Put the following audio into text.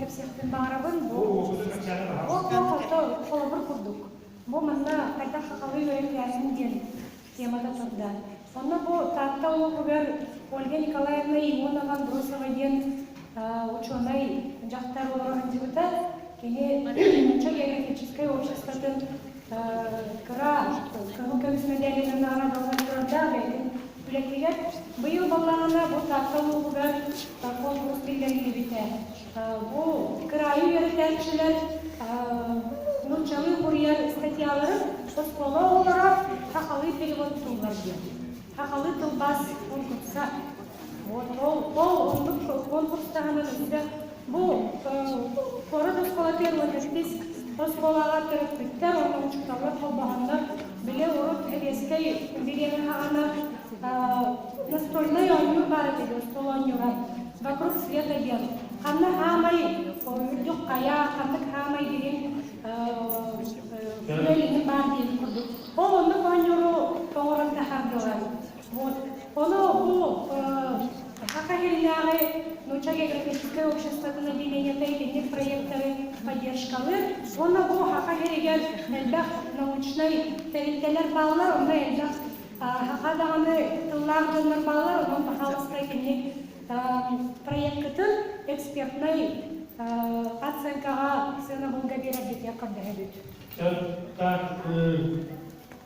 кепсектен бағарабын, бұл қолабыр құрдық. Бұл мұнда қайта қақалы өректерінің ден темада тұрды. Онда бұл татта олығығыр Ольга Николаевна Имонова Брусова ден ученый жақтар оларығын жібіті, кене географическое обществотын кыргыл көмісмеделінің арадалған тұрады, Бүлектегер, бұйыл балағына бұл татта олығығыр конкурс білдеріне біті. Бұл кырайы өректәршілер Нучалы курьер статьялары школа olarak хақалы перевод тұлғарды. Хақалы тұлбас конкурса. Ол конкурстағаны бізді бұл қоры школа переводы біз школаға тұрып біттер, оның ұшықталар қолбағандар біле ұрып әбескей берені ғана настольный ойнур бар еді, стол ойнура. Вокруг света ел. Қанды ғамай, үрдік қая, қандық ғамай деген Күлелінің бар дейін құрды. Ол оны қойныру тоғырында қардылар. Оны бұл Хақа Хелинағы Нуча географическое обществотың объединенияты леник проекттары поддержкалы. Оны бұл Хақа Хелигер әлбәқ научный тәрелтелер балылар, оны әлбәқ Хақа дағаны тыллар жонлар балылар, оның бағалыстай леник проекттің экспертный оценкаға сені бұлға береді деп қырды әбет. Так,